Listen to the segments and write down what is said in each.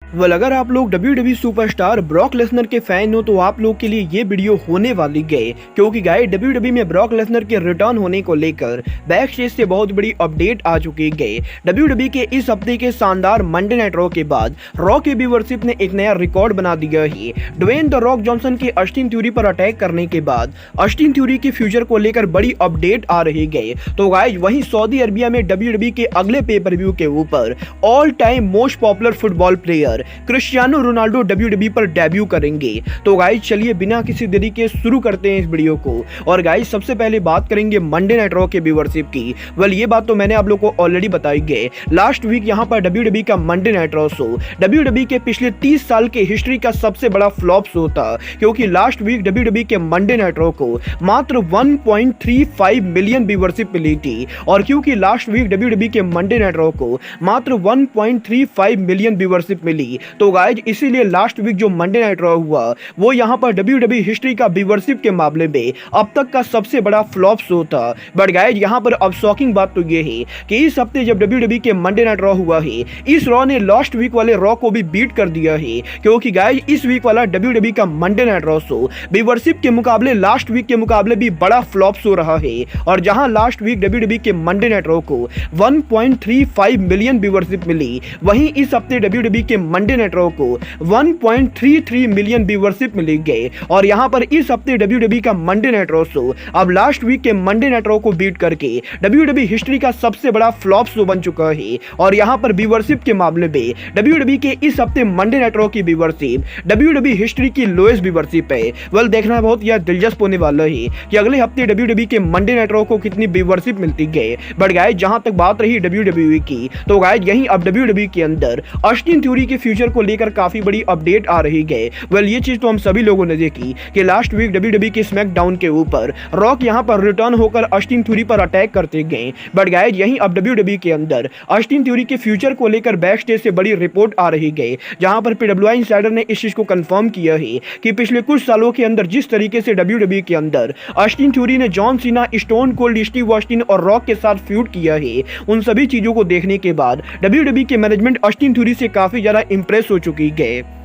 अगर आप लोग WWE सुपरस्टार ब्रॉक लेसनर के फैन हो तो आप लोग के लिए ये वीडियो होने वाली है, क्योंकि गाइस WWE में ब्रॉक लेसनर के रिटर्न होने को लेकर बैक स्टेज से बहुत बड़ी अपडेट आ चुकी है। WWE के इस हफ्ते के शानदार मंडे नाइट रॉ के बाद रॉ के व्यूअरशिप ने एक नया रिकॉर्ड बना दिया है। ड्वेन द रॉक जॉनसन के ऑस्टिन थ्योरी पर अटैक करने के बाद ऑस्टिन थ्योरी के फ्यूचर को लेकर बड़ी अपडेट आ रही है। तो गाइस वहीं सऊदी अरबिया में WWE के अगले पे पर व्यू के ऊपर all time most popular football player Cristiano Ronaldo WWE पर डेब्यू करेंगे। तो गाइस चलिए बिना किसी देरी के शुरू करते हैं इस वीडियो को। और गाइस सबसे पहले बात करेंगे मंडे नाइट रॉ के व्यूअरशिप की। ये बात तो मैंने आप लोग को ऑलरेडी बताई है। लास्ट वीक यहाँ पर WWE का Monday night raw show WWE के पिछले 30 साल के हिस्ट्री का सबसे बड़ा फ्लॉप शो था, क्योंकि लास्ट वीक WWE के मंडे नाइट रॉ को मात्र 1.35 मिलियन व्यूअरशिप मिली थी। और क्योंकि लास्ट वीक WWE के मंडे नाइट रॉ को मात्र 1.35 मिलियन व्यूअरशिप मिली, तो गाइज इसीलिए लास्ट वीक जो मंडे नाइट रॉ हुआ वो यहां पर WWE हिस्ट्री का व्यूअरशिप के मामले में अब तक का सबसे बड़ा फ्लॉप शो था। बट गाइज यहां पर अब शॉकिंग बात तो ये है कि इस हफ्ते जब WWE के मंडे नाइट रॉ हुआ है, इस रॉ ने लास्ट वीक वाले रॉ को भी बीट कर दिया है, क्योंकि गाइज इस वीक वाला WWE का Monday night raw show viewership के मुकाबले लास्ट वीक के मुकाबले भी बड़ा फ्लॉप शो रहा है। और जहां लास्ट वीक WWE के मंडे नाइट रॉ को 1.35 मिलियन व्यूअरशिप मिली, वहीं इस हफ्ते WWE के मंडे नाइट रॉ को 1.33 मिलियन व्यूअरशिप मिली गए। और यहां पर इस हफ्ते WWE का मंडे नाइट रॉ शो अब लास्ट वीक के मंडे नाइट रॉ को बीट करके WWE हिस्ट्री का सबसे बड़ा फ्लॉप शो बन चुका है। और यहां पर व्यूअरशिप के मामले में WWE के इस हफ्ते मंडे नाइट रॉ की व्यूअरशिप WWE हिस्ट्री की लोएस्ट व्यूअरशिप है। देखना बहुत यह दिलचस्प होने वाला है कि अगले हफ्ते WWE के मंडे नाइट रॉ को कितनी व्यूअरशिप मिलती है। बट गाइस जहां तक बात रही WWE की, तो गाइस यहीं अब WWE के अंदर ऑस्टिन थ्योरी के फ्यूचर को लेकर काफी बड़ी अपडेट आ रही है। ये चीज तो हम सभी लोगों ने देखी कि लास्ट वीक WWE के स्मैकडाउन के ऊपर रॉक यहां पर रिटर्न होकर ऑस्टिन थ्योरी पर अटैक करते गए। बट गाइस यहीं अब WWE के अंदर ऑस्टिन थ्योरी के फ्यूचर को लेकर बैक स्टेज से बड़ी रिपोर्ट आ रही है, जहां पर PWI इनसाइडर ने इस चीज को कंफर्म किया है कि पिछले कुछ सालों के अंदर जिस तरीके से WWE के अंदर ऑस्टिन थ्योरी ने John Cena, stone cold Steve Austin और रॉक के साथ फ्यूड किया है, उन सभी चीजों को देखने के बाद WWE के मैनेजमेंट ऑस्टिन थ्योरी से काफी ज्यादा इंप्रेस हो चुकी है।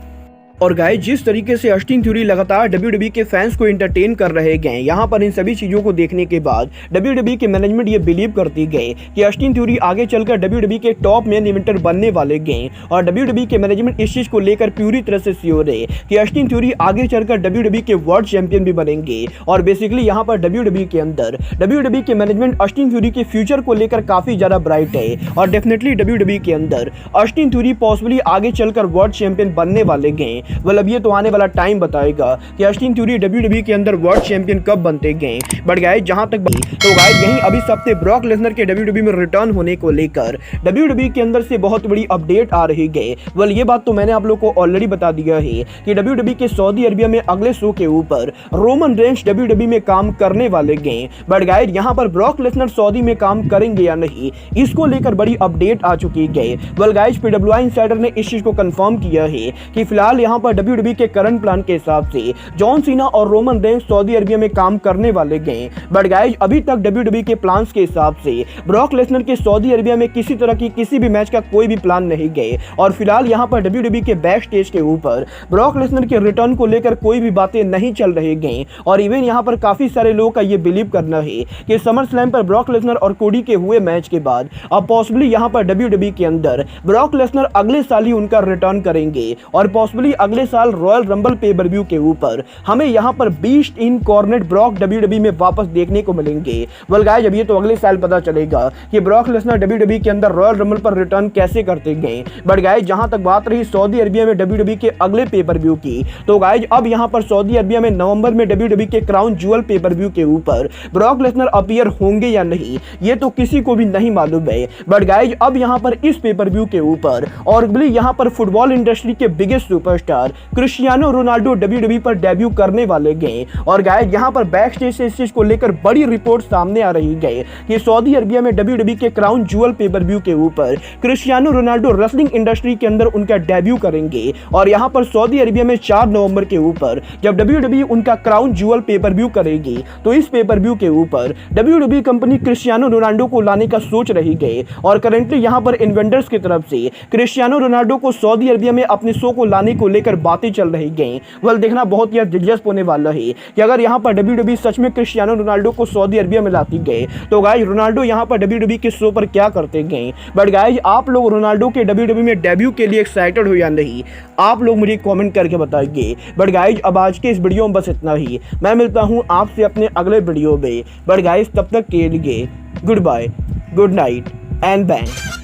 और गाइस जिस तरीके से ऑस्टिन थ्योरी लगातार WWE के फैंस को एंटरटेन कर रहे गए, यहाँ पर इन सभी चीजों को देखने के बाद WWE के मैनेजमेंट ये बिलीव करती गए कि ऑस्टिन थ्योरी आगे चलकर WWE के टॉप मेन इवेंटर बनने वाले गए। और WWE के मैनेजमेंट इस चीज को लेकर पूरी तरह से श्योर है कि ऑस्टिन थ्योरी आगे चलकर WWE के वर्ल्ड चैंपियन भी बनेंगे। और बेसिकली यहाँ पर WWE के अंदर WWE के मैनेजमेंट ऑस्टिन थ्योरी के फ्यूचर को लेकर काफी ज्यादा ब्राइट है। और डेफिनेटली WWE के अंदर ऑस्टिन थ्योरी पॉसिबली आगे चलकर वर्ल्ड चैंपियन बनने वाले गए। अब ये तो आने वाला टाइम बताएगा कि ऑस्टिन थ्योरी WWE के अंदर वर्ल्ड चैंपियन कब बनते गए। बट गाइस जहां तक तो गाइस यहीं अभी सबसे ब्रॉक लेसनर के WWE में रिटर्न होने को लेकर WWE के अंदर से बहुत बड़ी अपडेट आ रही है। ये बात तो मैंने आप लोग को ऑलरेडी बता दिया है कि WWE के सऊदी अरबिया में अगले शो के ऊपर रोमन रेंस WWE में काम करने वाले गए। बट गाइस यहाँ पर ब्रॉक लेसनर सऊदी में काम करेंगे या नहीं, इसको लेकर बड़ी अपडेट आ चुकी है। गाइस PWI इनसाइडर ने इस चीज को कंफर्म किया है कि फिलहाल यहाँ पर WWE के करंट प्लान के हिसाब से जॉन सीना और रोमन रेंस सऊदी अरबिया में काम करने वाले गए। बट गाइस अभी तक WWE के प्लान्स के हिसाब से ब्रॉक लेसनर के सऊदी अरबिया में किसी तरह की किसी भी मैच का कोई भी प्लान नहीं गए। और फिलहाल यहाँ पर WWE के बैक स्टेज के ऊपर ब्रॉक लेसनर के रिटर्न को लेकर कोई भी बातें नहीं चल रही गई। और इवन यहाँ पर काफी सारे लोगों का ये बिलीव करना है कि समर स्लैम पर ब्रॉक लेसनर और कोडी के हुए मैच के बाद अब पॉसिबली यहाँ पर WWE के अंदर ब्रॉक लेसनर अगले साल ही उनका रिटर्न करेंगे। और पॉसिबली अगले साल रॉयल रंबल पे पर व्यू के ऊपर हमें यहां पर बीस्ट इनकॉर्नेट ब्रॉक WWE में वापस देखने को मिलेंगे। गाइस अब ये तो अगले साल पता चलेगा कि ब्रॉक लेसनर WWE के अंदर रॉयल रंबल पर रिटर्न कैसे करते गए। बट गाइस जहां तक बात रही सऊदी अरबिया में WWE के अगले पे पर व्यू की, तो गाइस अब यहां पर सऊदी अरबिया में नवंबर में WWE के क्राउन ज्वेल पे पर व्यू के ऊपर ब्रॉक लेसनर अपीयर होंगे या नहीं, ये तो किसी को भी नहीं मालूम है। बट गाइस अब यहां पर इस पे पर व्यू के ऊपर और यहां पर फुटबॉल इंडस्ट्री के biggest superstar superstar Cristiano Ronaldo WWE पर डेब्यू करने वाले गए। और गाइस यहाँ पर बैक स्टेज से इस चीज को लेकर बड़ी रिपोर्ट सामने आ रही है कि सऊदी अरबिया में WWE के क्राउन ज्वेल पेपर व्यू के ऊपर क्रिस्टियानो रोनाल्डो रेसलिंग इंडस्ट्री के अंदर उनका डेब्यू करेंगे। और यहाँ पर सऊदी अरबिया में 4 नवंबर के ऊपर जब WWE उनका क्राउन ज्वेल पेपर व्यू करेगी तो इस पेपर व्यू के ऊपर WWE कंपनी क्रिस्टियानो रोनाल्डो को लाने का सोच रही है। और करंटली यहाँ पर इन्वेंटर्स की तरफ से क्रिस्टियानो रोनाल्डो को सऊदी अरबिया में अपने शो को लाने को लेकर बातें चल रही गई। वेल देखना बहुत ही दिलचस्प होने वाला है कि अगर यहाँ पर WWE सच में क्रिस्टियानो रोनाल्डो को सऊदी अरबिया में लाती गए तो गाइस रोनाल्डो यहाँ पर WWE के शो पर क्या करते गए। बट गाइस आप लोग रोनाल्डो के WWE में डेब्यू के लिए एक्साइटेड हो या नहीं, आप लोग मुझे कमेंट करके बताइए। बट गाइस अब आज के इस वीडियो में बस इतना ही। मैं मिलता हूँ आपसे अपने अगले वीडियो में। बट गाइस तब तक के लिए goodbye, good night and bang.